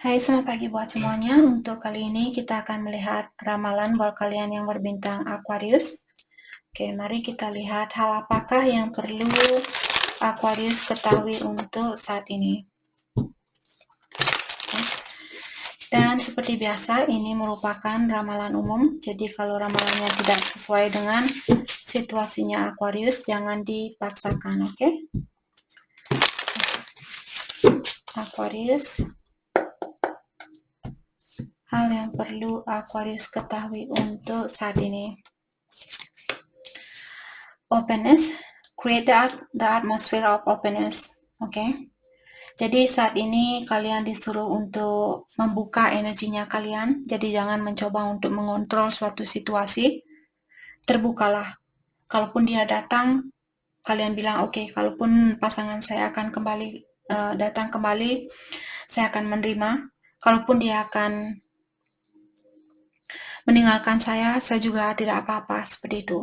Hai, selamat pagi buat semuanya. Untuk kali ini kita akan melihat ramalan buat kalian yang berbintang Aquarius. Oke, mari kita lihat hal apakah yang perlu Aquarius ketahui untuk saat ini. Dan seperti biasa, ini merupakan ramalan umum. Jadi kalau ramalannya tidak sesuai dengan situasinya Aquarius, jangan dipaksakan, oke? Aquarius, hal yang perlu Aquarius ketahui untuk saat ini. Openness, create the atmosphere of openness, oke? Jadi saat ini kalian disuruh untuk membuka energinya kalian, jadi jangan mencoba untuk mengontrol suatu situasi. Terbukalah. Kalaupun dia datang, kalian bilang oke, kalaupun pasangan saya akan kembali datang kembali, saya akan menerima. Kalaupun dia akan meninggalkan saya juga tidak apa-apa, seperti itu.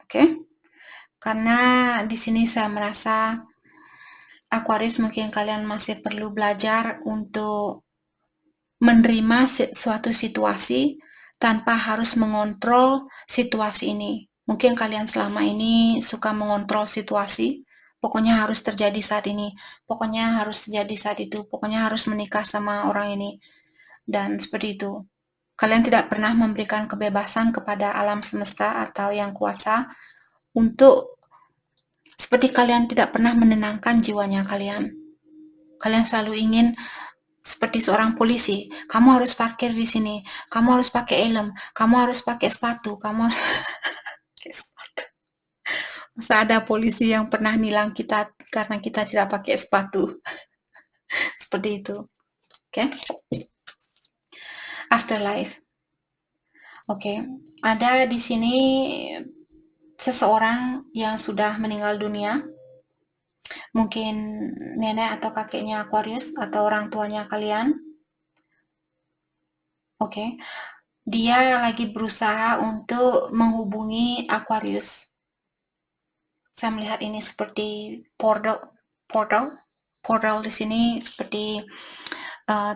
Oke? Karena di sini saya merasa Aquarius mungkin kalian masih perlu belajar untuk menerima suatu situasi tanpa harus mengontrol situasi ini. Mungkin kalian selama ini suka mengontrol situasi, pokoknya harus terjadi saat ini, pokoknya harus terjadi saat itu, pokoknya harus menikah sama orang ini, dan seperti itu. Kalian tidak pernah memberikan kebebasan kepada alam semesta atau yang kuasa untuk seperti kalian tidak pernah menenangkan jiwanya kalian. Kalian selalu ingin seperti seorang polisi, kamu harus parkir di sini, kamu harus pakai helm, kamu harus pakai sepatu, kamu harus pakai sepatu. Masa ada polisi yang pernah nilang kita karena kita tidak pakai sepatu? Seperti itu. Oke. Afterlife. Oke. Ada di sini seseorang yang sudah meninggal dunia. Mungkin nenek atau kakeknya Aquarius atau orang tuanya kalian. Oke. Dia lagi berusaha untuk menghubungi Aquarius. Saya melihat ini seperti portal di sini seperti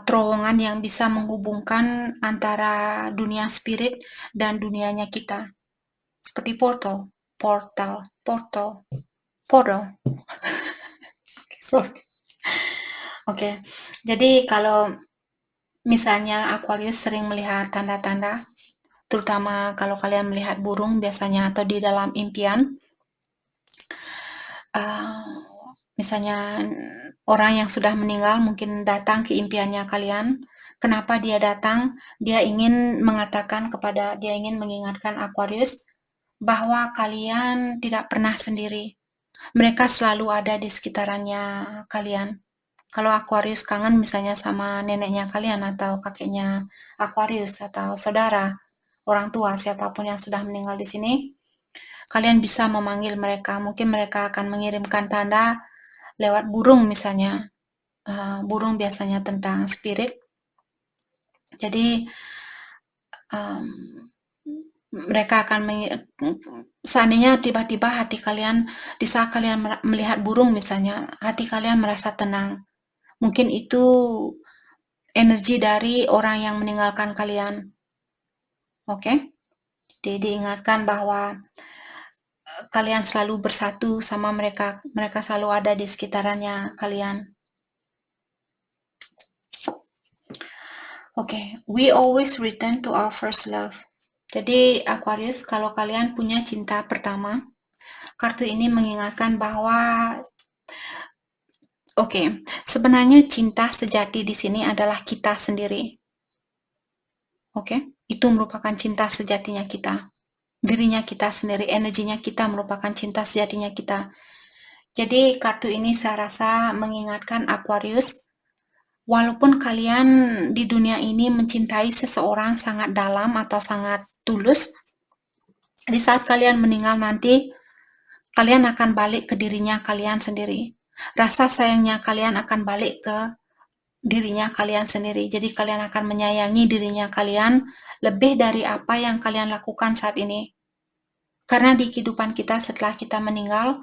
terowongan yang bisa menghubungkan antara dunia spirit dan dunianya kita. Seperti portal. Sorry. Oke. Jadi kalau misalnya Aquarius sering melihat tanda-tanda, terutama kalau kalian melihat burung biasanya atau di dalam impian, misalnya orang yang sudah meninggal mungkin datang ke impiannya kalian. Kenapa dia datang? Dia ingin mengingatkan Aquarius bahwa kalian tidak pernah sendiri. Mereka selalu ada di sekitarannya kalian. Kalau Aquarius kangen misalnya sama neneknya kalian atau kakeknya Aquarius atau saudara, orang tua, siapapun yang sudah meninggal di sini, kalian bisa memanggil mereka. Mungkin mereka akan mengirimkan tanda lewat burung misalnya. Burung biasanya tentang spirit. Jadi mereka akan seandainya tiba-tiba hati kalian, di saat kalian melihat burung misalnya, hati kalian merasa tenang. Mungkin itu energi dari orang yang meninggalkan kalian. Oke? Jadi diingatkan bahwa kalian selalu bersatu sama mereka. Mereka selalu ada di sekitarannya kalian. Oke, we always return to our first love. Jadi Aquarius, kalau kalian punya cinta pertama, kartu ini mengingatkan bahwa sebenarnya cinta sejati di sini adalah kita sendiri. Oke, itu merupakan cinta sejatinya kita. Dirinya kita sendiri, energinya kita merupakan cinta sejatinya kita. Jadi kartu ini saya rasa mengingatkan Aquarius, walaupun kalian di dunia ini mencintai seseorang sangat dalam atau sangat tulus, di saat kalian meninggal nanti, kalian akan balik ke dirinya kalian sendiri. Rasa sayangnya kalian akan balik ke dirinya kalian sendiri. Jadi kalian akan menyayangi dirinya kalian lebih dari apa yang kalian lakukan saat ini. Karena di kehidupan kita setelah kita meninggal,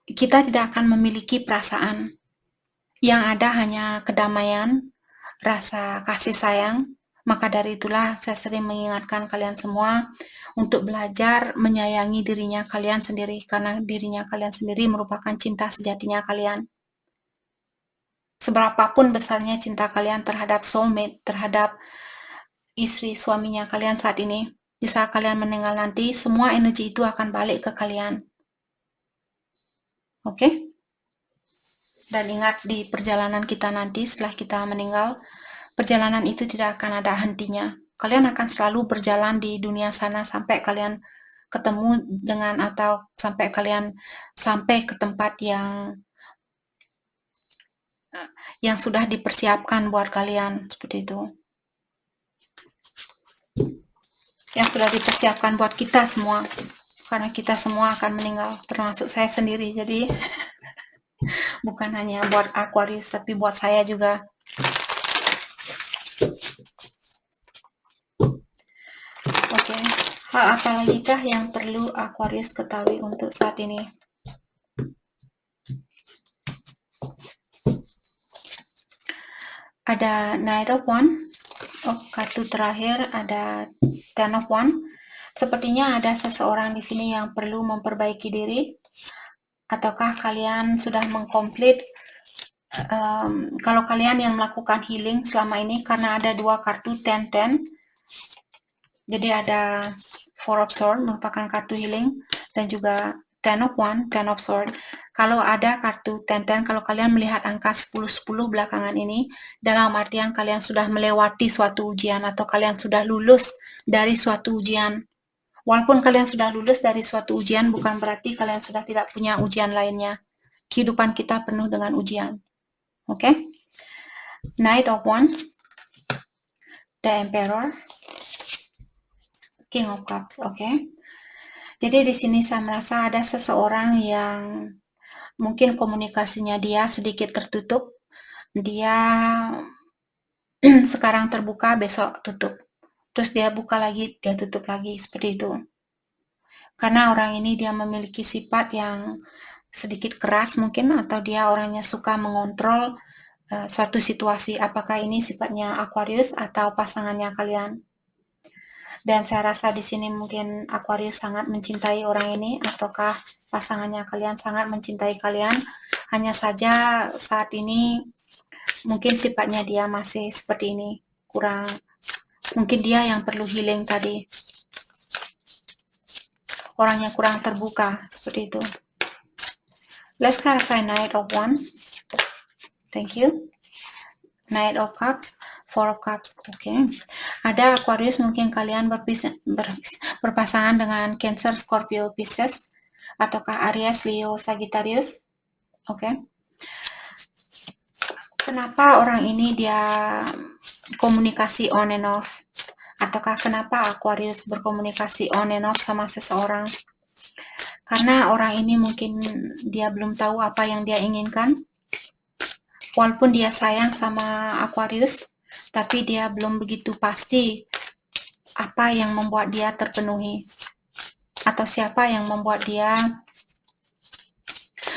kita tidak akan memiliki perasaan. Yang ada hanya kedamaian, rasa kasih sayang. Maka dari itulah saya sering mengingatkan kalian semua untuk belajar menyayangi dirinya kalian sendiri, karena dirinya kalian sendiri merupakan cinta sejatinya kalian. Seberapapun besarnya cinta kalian terhadap soulmate, terhadap istri suaminya kalian saat ini, di saat kalian meninggal nanti, semua energi itu akan balik ke kalian. Oke? Dan ingat, di perjalanan kita nanti setelah kita meninggal, perjalanan itu tidak akan ada hentinya. Kalian akan selalu berjalan di dunia sana sampai kalian ketemu dengan atau sampai kalian sampai ke tempat yang sudah dipersiapkan buat kalian, seperti itu. Yang sudah dipersiapkan buat kita semua. Karena kita semua akan meninggal, termasuk saya sendiri. Jadi bukan hanya buat Aquarius, tapi buat saya juga. Oke, hal apa lagi kah yang perlu Aquarius ketahui untuk saat ini? Ada Knight of Wands. Oh, kartu terakhir ada Ten of Wands. Sepertinya ada seseorang di sini yang perlu memperbaiki diri. Ataukah kalian sudah mengkomplit? Kalau kalian yang melakukan healing selama ini, karena ada dua kartu Ten. Jadi ada Four of Swords merupakan kartu healing, dan juga Ten of Wands, Ten of Swords. Kalau ada kartu Ten, kalau kalian melihat angka 10-10 belakangan ini, dalam artian kalian sudah melewati suatu ujian atau kalian sudah lulus dari suatu ujian. Walaupun kalian sudah lulus dari suatu ujian, bukan berarti kalian sudah tidak punya ujian lainnya. Kehidupan kita penuh dengan ujian. Oke? Knight of Wands, The Emperor, King of Cups. Oke? Jadi di sini saya merasa ada seseorang yang mungkin komunikasinya dia sedikit tertutup. Dia sekarang terbuka, besok tutup. Terus dia buka lagi, dia tutup lagi, seperti itu. Karena orang ini dia memiliki sifat yang sedikit keras mungkin, atau dia orangnya suka mengontrol suatu situasi. Apakah ini sifatnya Aquarius atau pasangannya kalian? Dan saya rasa di sini mungkin Aquarius sangat mencintai orang ini, ataukah pasangannya kalian sangat mencintai kalian. Hanya saja saat ini mungkin sifatnya dia masih seperti ini, kurang, mungkin dia yang perlu healing tadi. Orangnya kurang terbuka, seperti itu. Let's clarify Knight of Wands. Thank you. Knight of Cups, Four of Cups. Oke. Ada Aquarius, mungkin kalian berpasangan dengan Cancer, Scorpio, Pisces, ataukah Aries, Leo, Sagittarius. Oke. Kenapa orang ini dia komunikasi on and off? Ataukah kenapa Aquarius berkomunikasi on and off sama seseorang? Karena orang ini mungkin dia belum tahu apa yang dia inginkan. Walaupun dia sayang sama Aquarius, tapi dia belum begitu pasti apa yang membuat dia terpenuhi, atau siapa yang membuat dia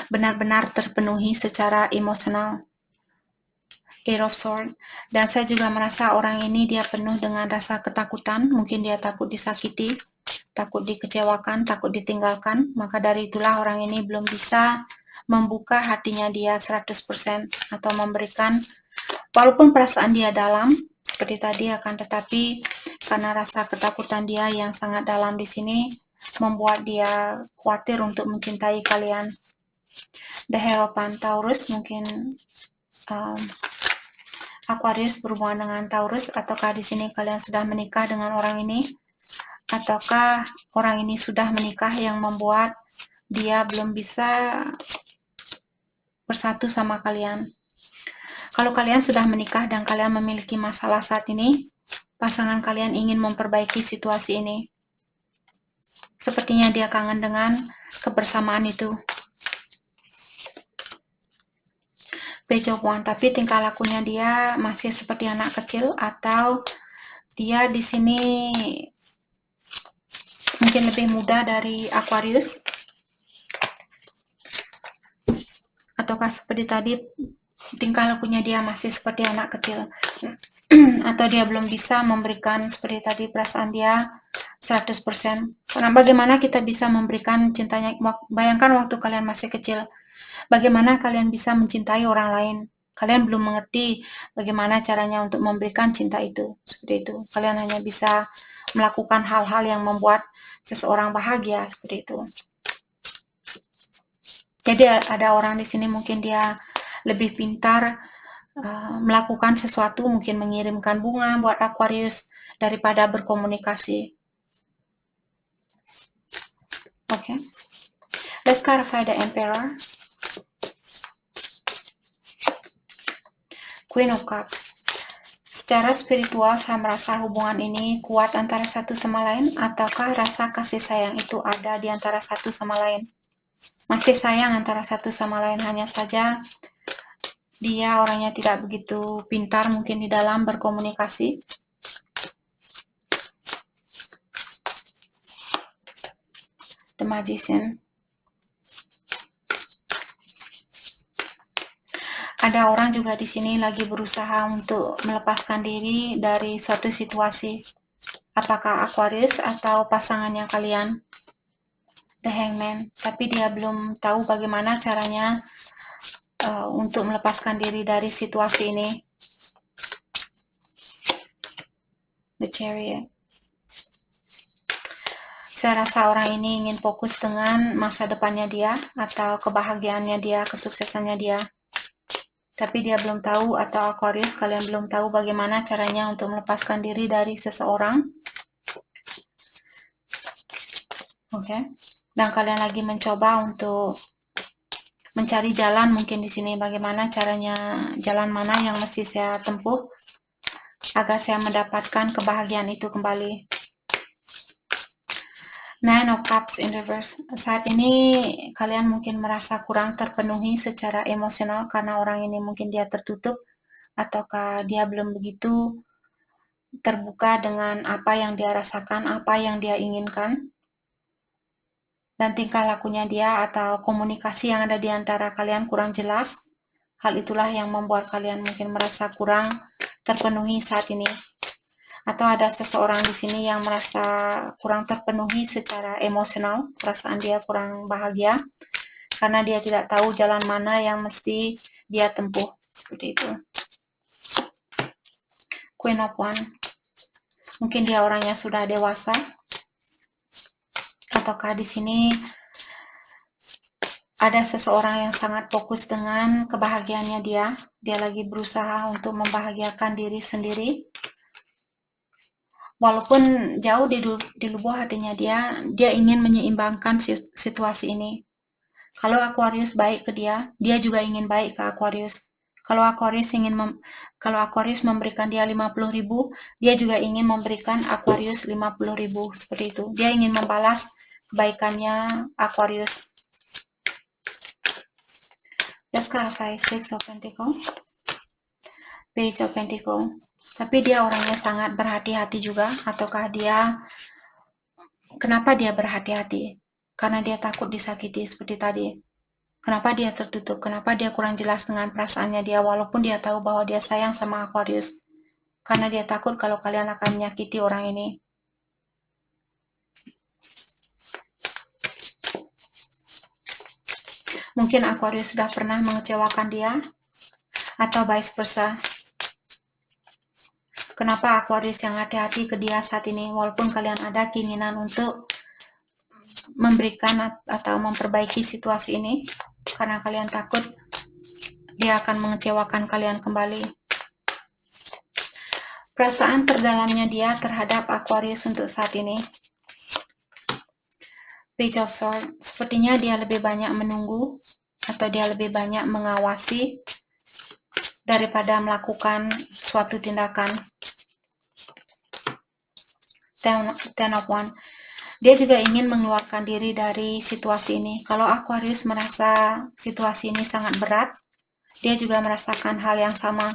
benar-benar terpenuhi secara emosional. Eight of Swords. Dan saya juga merasa orang ini dia penuh dengan rasa ketakutan. Mungkin dia takut disakiti, takut dikecewakan, takut ditinggalkan. Maka dari itulah orang ini belum bisa membuka hatinya dia 100% atau memberikan, walaupun perasaan dia dalam seperti tadi, akan tetapi karena rasa ketakutan dia yang sangat dalam di sini membuat dia khawatir untuk mencintai kalian. The Hierophant, Taurus, mungkin Aquarius berhubungan dengan Taurus, ataukah di sini kalian sudah menikah dengan orang ini, ataukah orang ini sudah menikah yang membuat dia belum bisa bersatu sama kalian. Kalau kalian sudah menikah dan kalian memiliki masalah saat ini, pasangan kalian ingin memperbaiki situasi ini. Sepertinya dia kangen dengan kebersamaan itu. Page of Wands, tapi tingkah lakunya dia masih seperti anak kecil, atau dia di sini mungkin lebih muda dari Aquarius, ataukah seperti tadi tingkah lakunya dia masih seperti anak kecil. Atau dia belum bisa memberikan seperti tadi perasaan dia 100%. Karena bagaimana kita bisa memberikan cintanya, bayangkan waktu kalian masih kecil, bagaimana kalian bisa mencintai orang lain. Kalian belum mengerti bagaimana caranya untuk memberikan cinta itu. Seperti itu. Kalian hanya bisa melakukan hal-hal yang membuat seseorang bahagia, seperti itu. Jadi ada orang di sini mungkin dia lebih pintar melakukan sesuatu, mungkin mengirimkan bunga buat Aquarius daripada berkomunikasi. Okay. Let's clarify the Emperor. Queen of Cups. Secara spiritual saya merasa hubungan ini kuat antara satu sama lain, ataukah rasa kasih sayang itu ada di antara satu sama lain? Masih sayang antara satu sama lain, hanya saja dia orangnya tidak begitu pintar mungkin di dalam berkomunikasi. The Magician. Ada orang juga di sini lagi berusaha untuk melepaskan diri dari suatu situasi. Apakah Aquarius atau pasangannya kalian? The Hangman. Tapi dia belum tahu bagaimana caranya untuk melepaskan diri dari situasi ini. The Chariot. Saya rasa orang ini ingin fokus dengan masa depannya dia, atau kebahagiaannya dia, kesuksesannya dia. Tapi dia belum tahu, atau Aquarius kalian belum tahu bagaimana caranya untuk melepaskan diri dari seseorang. Oke. Dan kalian lagi mencoba untuk mencari jalan mungkin di sini, bagaimana caranya, jalan mana yang mesti saya tempuh agar saya mendapatkan kebahagiaan itu kembali. Nine of Cups in reverse. Saat ini kalian mungkin merasa kurang terpenuhi secara emosional karena orang ini mungkin dia tertutup, ataukah dia belum begitu terbuka dengan apa yang dia rasakan, apa yang dia inginkan. Dan tingkah lakunya dia atau komunikasi yang ada di antara kalian kurang jelas. Hal itulah yang membuat kalian mungkin merasa kurang terpenuhi saat ini. Atau ada seseorang di sini yang merasa kurang terpenuhi secara emosional, perasaan dia kurang bahagia karena dia tidak tahu jalan mana yang mesti dia tempuh, seperti itu. Queen of Wands. Mungkin dia orangnya sudah dewasa, ataukah di sini ada seseorang yang sangat fokus dengan kebahagiaannya dia. Dia lagi berusaha untuk membahagiakan diri sendiri. Walaupun jauh di lubuk hatinya dia ingin menyeimbangkan situasi ini. Kalau Aquarius baik ke dia juga ingin baik ke Aquarius. Kalau Aquarius memberikan dia 50.000, dia juga ingin memberikan Aquarius 50.000, seperti itu. Dia ingin membalas kebaikannya Aquarius. Let's clarify Six of Pentacles, Page of Pentacles. Tapi dia orangnya sangat berhati-hati juga, ataukah kenapa dia berhati-hati? Karena dia takut disakiti seperti tadi. Kenapa dia tertutup? Kenapa dia kurang jelas dengan perasaannya dia, walaupun dia tahu bahwa dia sayang sama Aquarius? Karena dia takut kalau kalian akan menyakiti orang ini. Mungkin Aquarius sudah pernah mengecewakan dia, atau vice versa. Kenapa Aquarius yang hati-hati ke dia saat ini, walaupun kalian ada keinginan untuk memberikan atau memperbaiki situasi ini, karena kalian takut dia akan mengecewakan kalian kembali. Perasaan terdalamnya dia terhadap Aquarius untuk saat ini. Page of Swords. Sepertinya dia lebih banyak menunggu, atau dia lebih banyak mengawasi daripada melakukan suatu tindakan. Ten of Wands. Dia juga ingin mengeluarkan diri dari situasi ini. Kalau Aquarius merasa situasi ini sangat berat, dia juga merasakan hal yang sama.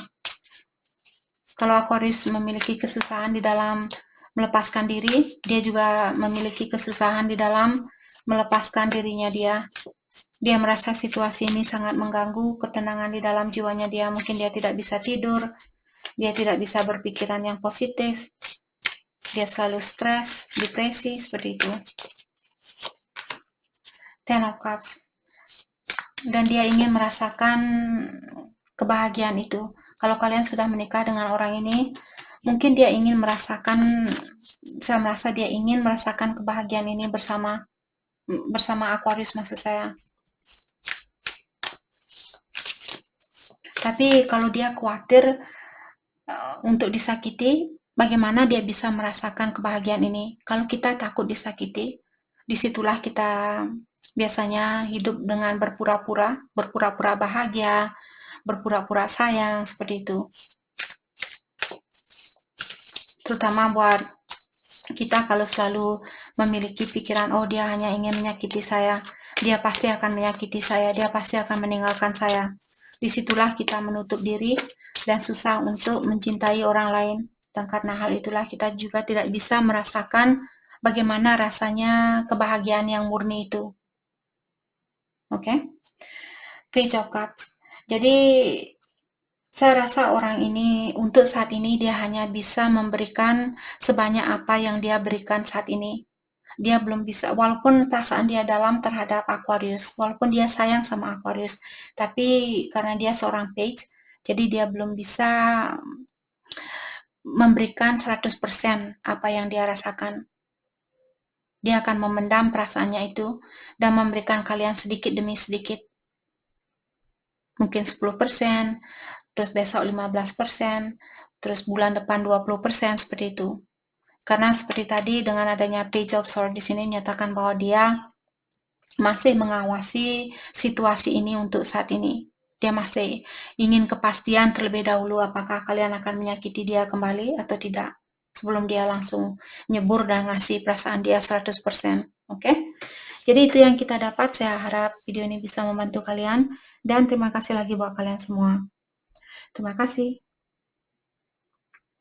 Kalau Aquarius memiliki kesusahan di dalam melepaskan diri, dia juga memiliki kesusahan di dalam melepaskan dirinya dia. Dia merasa situasi ini sangat mengganggu ketenangan di dalam jiwanya dia. Mungkin dia tidak bisa tidur, dia tidak bisa berpikiran yang positif, dia selalu stres, depresi, seperti itu. Ten of Cups. Dan dia ingin merasakan kebahagiaan itu. Kalau kalian sudah menikah dengan orang ini, mungkin dia ingin merasakan, saya merasa dia ingin merasakan kebahagiaan ini bersama Aquarius maksud saya. Tapi kalau dia khawatir untuk disakiti, bagaimana dia bisa merasakan kebahagiaan ini? Kalau kita takut disakiti, disitulah kita biasanya hidup dengan berpura-pura bahagia, berpura-pura sayang, seperti itu. Terutama buat kita kalau selalu memiliki pikiran, oh dia hanya ingin menyakiti saya, dia pasti akan menyakiti saya, dia pasti akan meninggalkan saya. Disitulah kita menutup diri dan susah untuk mencintai orang lain. Dan karena hal itulah kita juga tidak bisa merasakan bagaimana rasanya kebahagiaan yang murni itu. Oke? Page of Cups. Jadi saya rasa orang ini untuk saat ini dia hanya bisa memberikan sebanyak apa yang dia berikan saat ini. Dia belum bisa, walaupun perasaan dia dalam terhadap Aquarius, walaupun dia sayang sama Aquarius, tapi karena dia seorang page, jadi dia belum bisa memberikan 100% apa yang dia rasakan. Dia akan memendam perasaannya itu dan memberikan kalian sedikit demi sedikit. Mungkin 10%, terus besok 15%, terus bulan depan 20%, seperti itu. Karena seperti tadi dengan adanya Page of Swords di sini menyatakan bahwa dia masih mengawasi situasi ini untuk saat ini. Dia masih ingin kepastian terlebih dahulu apakah kalian akan menyakiti dia kembali atau tidak. Sebelum dia langsung nyebur dan ngasih perasaan dia 100%. Oke? Jadi itu yang kita dapat. Saya harap video ini bisa membantu kalian. Dan terima kasih lagi buat kalian semua. Terima kasih.